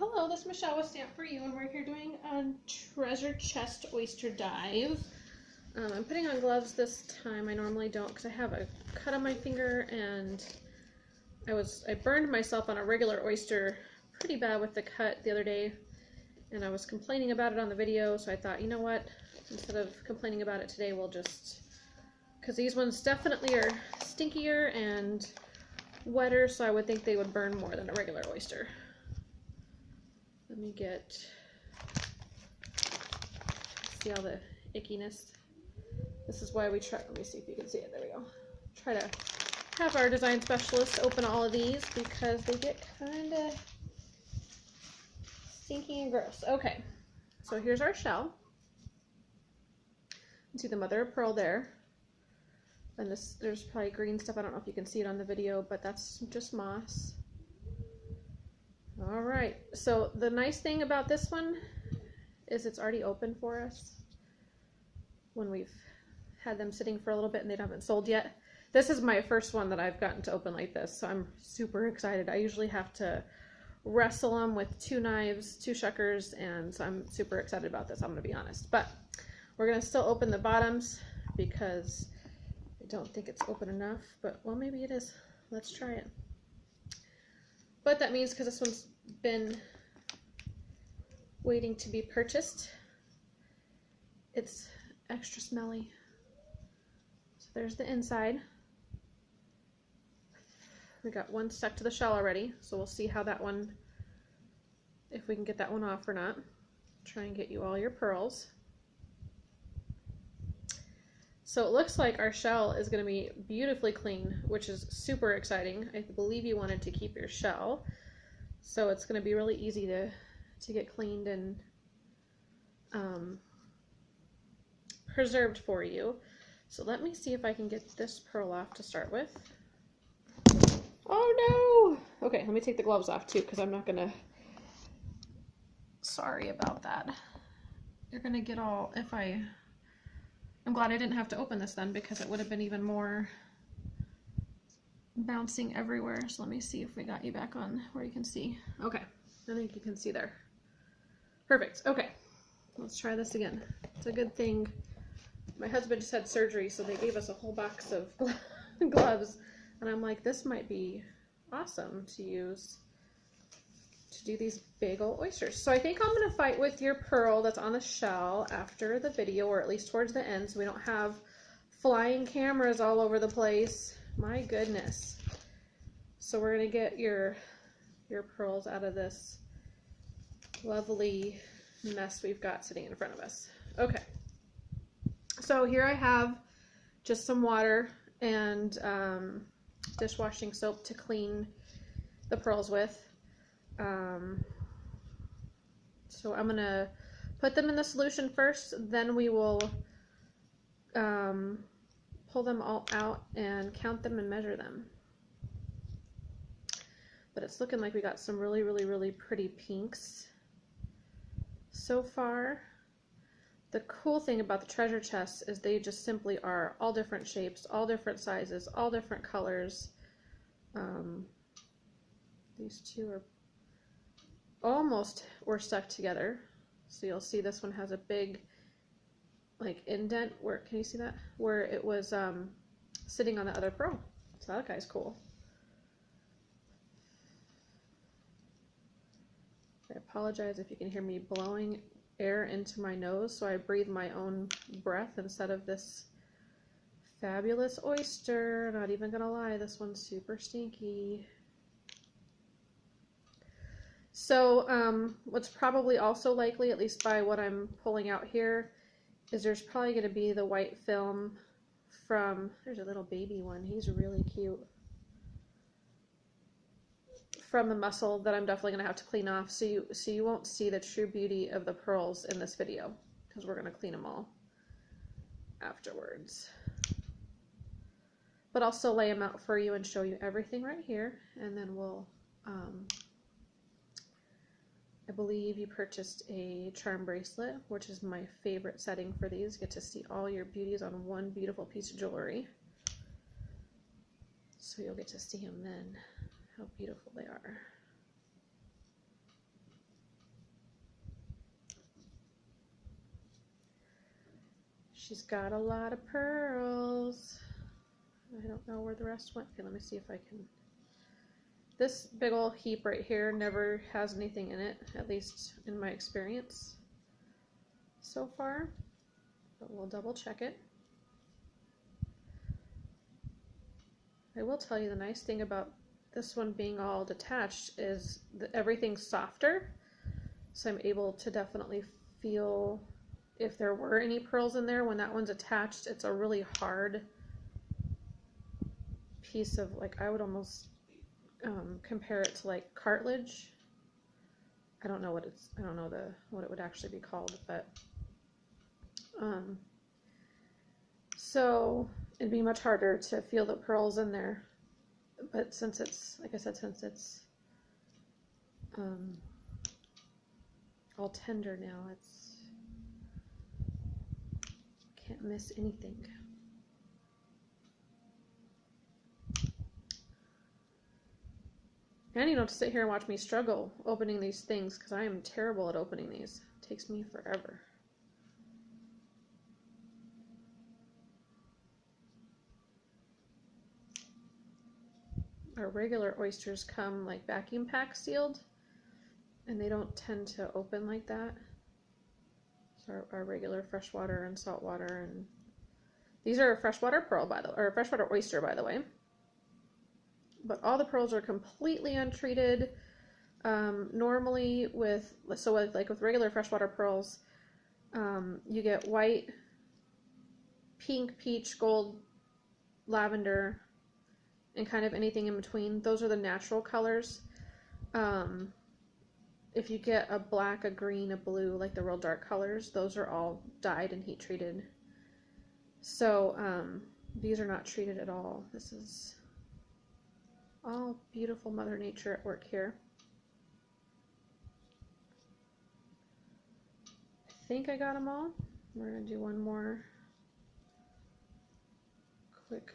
Hello, this is Michelle with Stamp For You, and we're here doing a treasure chest oyster dive. I'm putting on gloves this time. I normally don't because I have a cut on my finger, and I burned myself on a regular oyster pretty bad with the cut the other day, and I was complaining about it on the video, so I thought, you know what, instead of complaining about it today, we'll just, because these ones definitely are stinkier and wetter, so I would think they would burn more than a regular oyster. Let me see all the ickiness. This is why we try, let me see if you can see it, there we go. Try to have our design specialist open all of these because they get kind of stinky and gross. Okay, so here's our shell. You can see the mother of pearl there. And there's probably green stuff, I don't know if you can see it on the video, but that's just moss. All right, so the nice thing about this one is it's already open for us when we've had them sitting for a little bit and they haven't sold yet. This is my first one that I've gotten to open like this, so I'm super excited. I usually have to wrestle them with 2 knives, 2 shuckers, and so I'm super excited about this, I'm gonna be honest. But we're gonna still open the bottoms because I don't think it's open enough, but well, maybe it is. Let's try it. But that means because this one's been waiting to be purchased, it's extra smelly. So there's the inside. We got one stuck to the shell already, so we'll see how that one, if we can get that one off or not. Try and get you all your pearls. So it looks like our shell is going to be beautifully clean, which is super exciting. I believe you wanted to keep your shell, so it's going to be really easy to get cleaned and preserved for you. So let me see if I can get this pearl off to start with. Oh no! Okay, let me take the gloves off too, because I'm not going to... Sorry about that. You're going to get all... I'm glad I didn't have to open this then, because it would have been even more bouncing everywhere. So let me see if we got you back on where you can see. Okay, I think you can see there. Perfect. Okay, let's try this again. It's a good thing my husband just had surgery, so they gave us a whole box of gloves, and I'm like, this might be awesome to use to do these big old oysters. So I think I'm gonna fight with your pearl that's on the shell after the video, or at least towards the end, so we don't have flying cameras all over the place. My goodness. So we're gonna get your pearls out of this lovely mess we've got sitting in front of us. Okay, so here I have just some water and dishwashing soap to clean the pearls with. So I'm gonna put them in the solution first, then we will pull them all out and count them and measure them. But it's looking like we got some really, really, really pretty pinks so far. The cool thing about the treasure chests is they just simply are all different shapes, all different sizes, all different colors. These two are almost were stuck together, so you'll see this one has a big like indent where, can you see that, where it was sitting on the other pearl. So that guy's cool. I apologize if you can hear me blowing air into my nose, so I breathe my own breath instead of this fabulous oyster. Not even gonna lie, this one's super stinky. So what's probably also likely, at least by what I'm pulling out here, is there's probably going to be the white film from, there's a little baby one, he's really cute, from the mussel that I'm definitely going to have to clean off, so you won't see the true beauty of the pearls in this video, because we're going to clean them all afterwards. But I'll still lay them out for you and show you everything right here, and then we'll I believe you purchased a charm bracelet, which is my favorite setting for these. You get to see all your beauties on one beautiful piece of jewelry. So you'll get to see them then, how beautiful they are. she's got a lot of pearls. I don't know where the rest went. Okay, let me see if I can. This big old heap right here never has anything in it, at least in my experience so far, but we'll double check it. I will tell you the nice thing about this one being all detached is that everything's softer, so I'm able to definitely feel if there were any pearls in there. When that one's attached, it's a really hard piece of, like, I would almost compare it to like cartilage. I don't know what what it would actually be called, but so it'd be much harder to feel the pearls in there. But since it's, like I said, since it's all tender now, it's can't miss anything. And you don't have to sit here and watch me struggle opening these things, because I am terrible at opening these. It takes me forever. Our regular oysters come like vacuum pack sealed, and they don't tend to open like that. So our regular freshwater and saltwater, and these are a freshwater pearl, by the way, or a freshwater oyster, by the way. But all the pearls are completely untreated. Normally with regular freshwater pearls, you get white, pink, peach, gold, lavender, and kind of anything in between. Those are the natural colors. If you get a black, a green, a blue, like the real dark colors, those are all dyed and heat treated. So these are not treated at all. This is all beautiful Mother Nature at work here. I think I got them all. We're going to do one more quick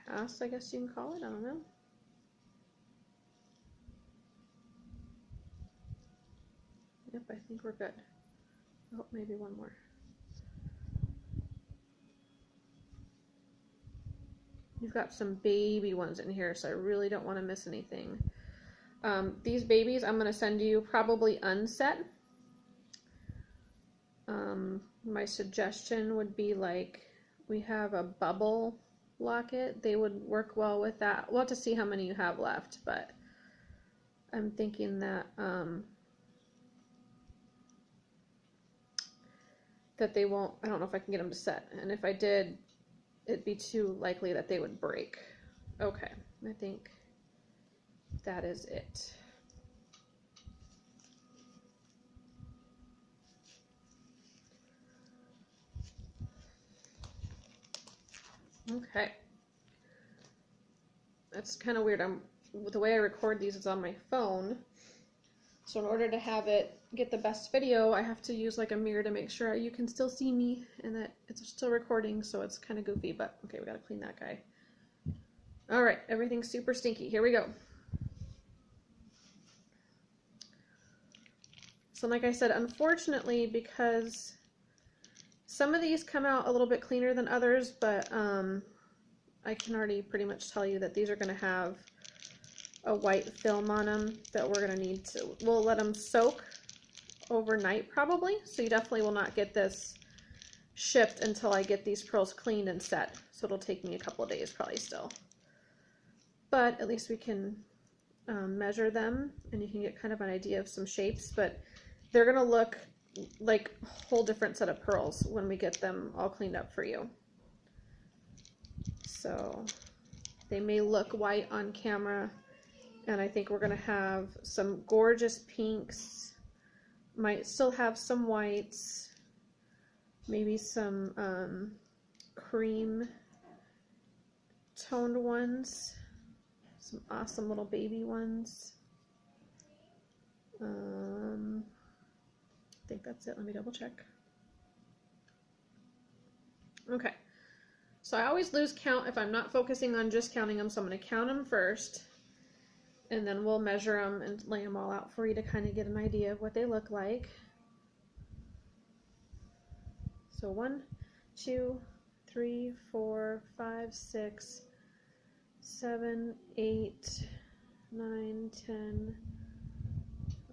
pass, I guess you can call it. I don't know. Yep, I think we're good. Oh, maybe one more. You've got some baby ones in here, so I really don't want to miss anything. These babies I'm going to send you probably unset. My suggestion would be, like, we have a bubble locket. They would work well with that. We'll have to see how many you have left, but I'm thinking that that they won't, I don't know if I can get them to set, and if I did, it'd be too likely that they would break. Okay, I think that is it. Okay. That's kind of weird. The way I record these is on my phone. So in order to have it get the best video, I have to use like a mirror to make sure you can still see me and that it's still recording, so it's kind of goofy, but okay, we gotta clean that guy. All right, everything's super stinky. Here we go. So like I said, unfortunately, because some of these come out a little bit cleaner than others, but I can already pretty much tell you that these are going to have a white film on them that we're going to need to, we'll let them soak overnight probably, so you definitely will not get this shipped until I get these pearls cleaned and set, so it'll take me a couple of days probably still. But at least we can measure them and you can get kind of an idea of some shapes, but they're going to look like a whole different set of pearls when we get them all cleaned up for you. So they may look white on camera, and I think we're going to have some gorgeous pinks, might still have some whites, maybe some cream toned ones, some awesome little baby ones. I think that's it. Let me double check. Okay. So I always lose count if I'm not focusing on just counting them, so I'm going to count them first, and then we'll measure them and lay them all out for you to kind of get an idea of what they look like. So 1, 2, 3, 4, 5, 6, 7, 8, 9, 10,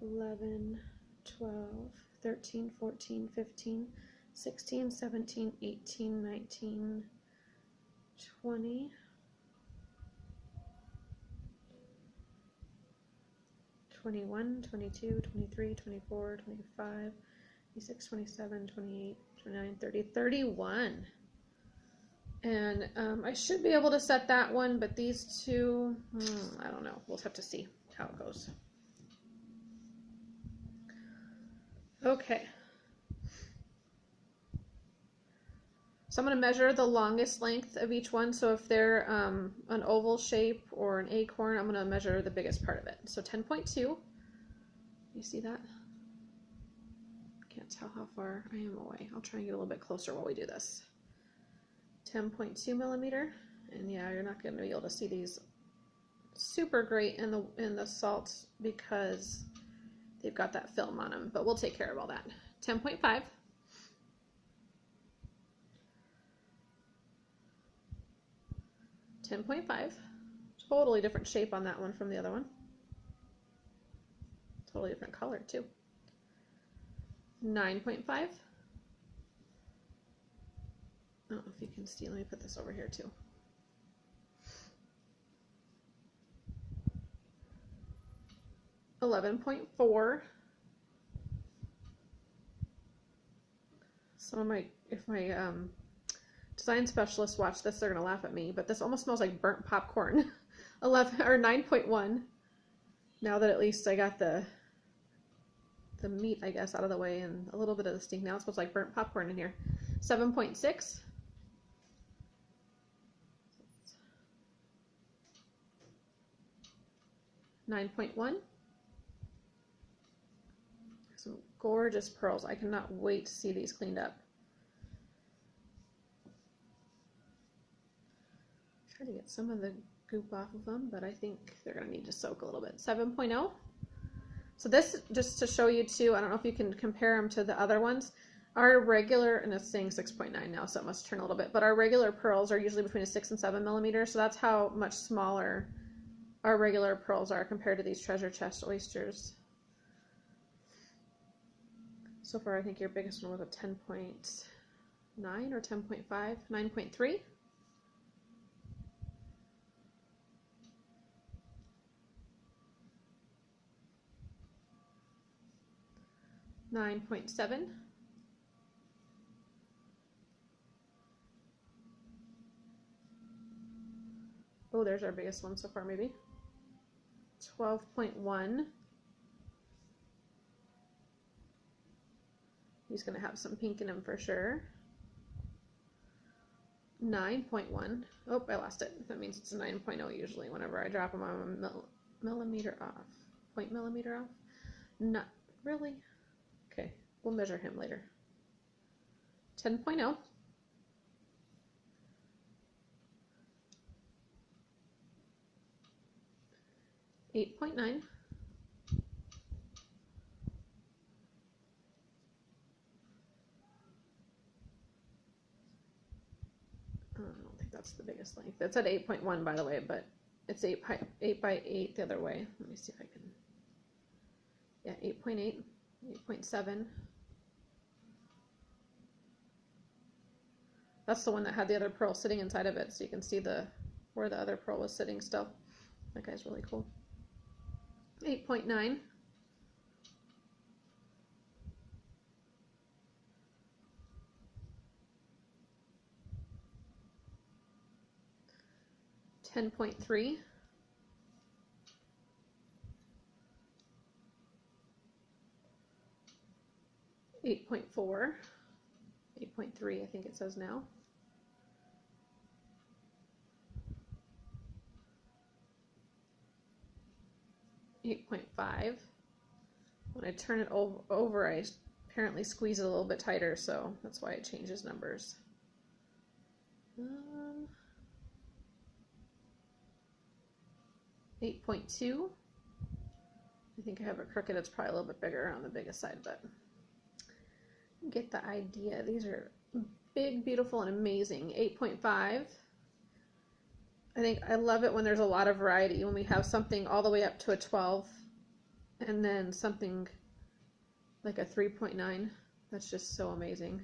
11, 12, 13, 14, 15, 16, 17, 18, 19, 20, 21, 22, 23, 24, 25, 26, 27, 28, 29, 30, 31. And I should be able to set that one, but these two, I don't know. We'll have to see how it goes. Okay. So I'm going to measure the longest length of each one. So if they're an oval shape or an acorn, I'm going to measure the biggest part of it. So 10.2. You see that? Can't tell how far I am away. I'll try and get a little bit closer while we do this. 10.2 millimeter. And yeah, you're not going to be able to see these super great in the salt because they've got that film on them, but we'll take care of all that. 10.5. 10.5. Totally different shape on that one from the other one. Totally different color too. 9.5. I don't know if you can see. Let me put this over here too. 11.4. If my design specialists watch this, they're gonna laugh at me, but this almost smells like burnt popcorn. 9.1. Now that at least I got the meat, I guess, out of the way and a little bit of the stink. Now it smells like burnt popcorn in here. 7.6. 9.1. Some gorgeous pearls. I cannot wait to see these cleaned up. Try to get some of the goop off of them, but I think they're going to need to soak a little bit. 7.0. So this, just to show you too, I don't know if you can compare them to the other ones. Our regular, and it's saying 6.9 now, so it must turn a little bit, but our regular pearls are usually between a 6 and 7 millimeters, so that's how much smaller our regular pearls are compared to these treasure chest oysters. So far, I think your biggest one was a 10.9 or 10.5, 9.3. 9.7. Oh, there's our biggest one so far, maybe. 12.1. He's going to have some pink in him for sure. 9.1. Oh, I lost it. That means it's a 9.0 usually whenever I drop them on a millimeter off. 0.millimeter off? Not really. Okay, we'll measure him later. 10.0. 8.9. 'Don't think that's the biggest length. That's at 8.1 by the way, but it's 8 by 8 the other way. Let me see if I can. Yeah, 8.8, 8.7. That's the one that had the other pearl sitting inside of it, so you can see where the other pearl was sitting still. That guy's really cool. 8.9. 10.3. 8.4. 8.3, I think it says now. 8.5. When I turn it over, I apparently squeeze it a little bit tighter, so that's why it changes numbers. 8.2. I think I have a crooked. It's probably a little bit bigger on the biggest side, but you get the idea. These are Big, beautiful, and amazing. 8.5. I think I love it when there's a lot of variety, when we have something all the way up to a 12 and then something like a 3.9. That's just so amazing.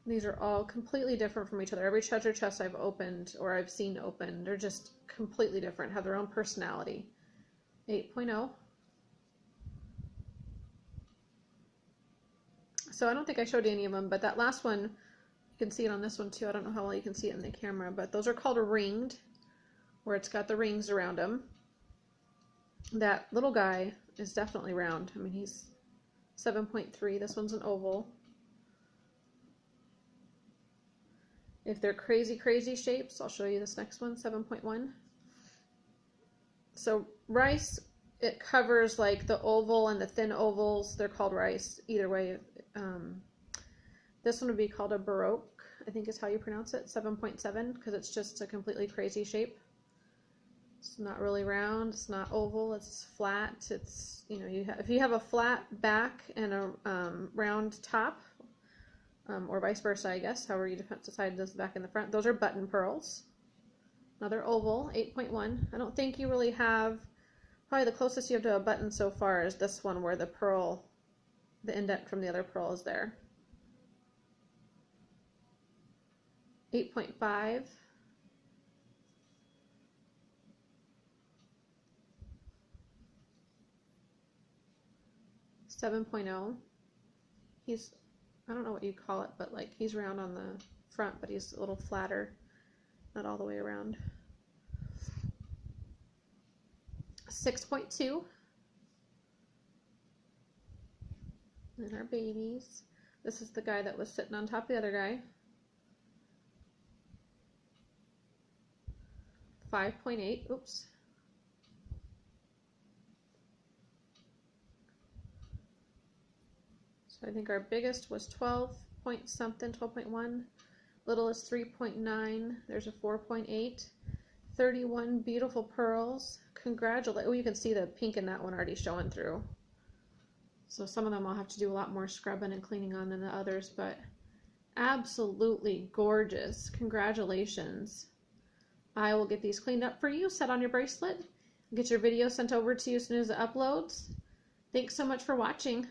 These are all completely different from each other. Every treasure chest I've opened or I've seen open, they're just completely different, have their own personality. 8.0. So I don't think I showed you any of them, but that last one, you can see it on this one too. I don't know how well you can see it in the camera, but those are called a ringed, where it's got the rings around them. That little guy is definitely round. I mean, he's 7.3. This one's an oval. If they're crazy, crazy shapes, I'll show you this next one, 7.1. So rice, it covers like the oval and the thin ovals. They're called rice. Either way, this one would be called a baroque, I think is how you pronounce it, 7.7, because it's just a completely crazy shape. It's not really round, it's not oval, it's flat. It's, you know, if you have a flat back and a round top, or vice versa, I guess, however you decide does the back and the front, those are button pearls. Another oval, 8.1. I don't think you really have, probably the closest you have to a button so far is this one where the pearl, the indent from the other pearl is there. 8.5. 7.0. He's, I don't know what you call it, but like he's round on the front, but he's a little flatter, not all the way around. 6.2. And our babies. This is the guy that was sitting on top of the other guy. 5.8. Oops. So I think our biggest was 12 point something, 12.1. Littlest 3.9. There's a 4.8. 31 beautiful pearls. Congratulations. Oh, you can see the pink in that one already showing through. So some of them I'll have to do a lot more scrubbing and cleaning on than the others, but absolutely gorgeous. Congratulations. I will get these cleaned up for you, set on your bracelet, get your video sent over to you as soon as it uploads. Thanks so much for watching.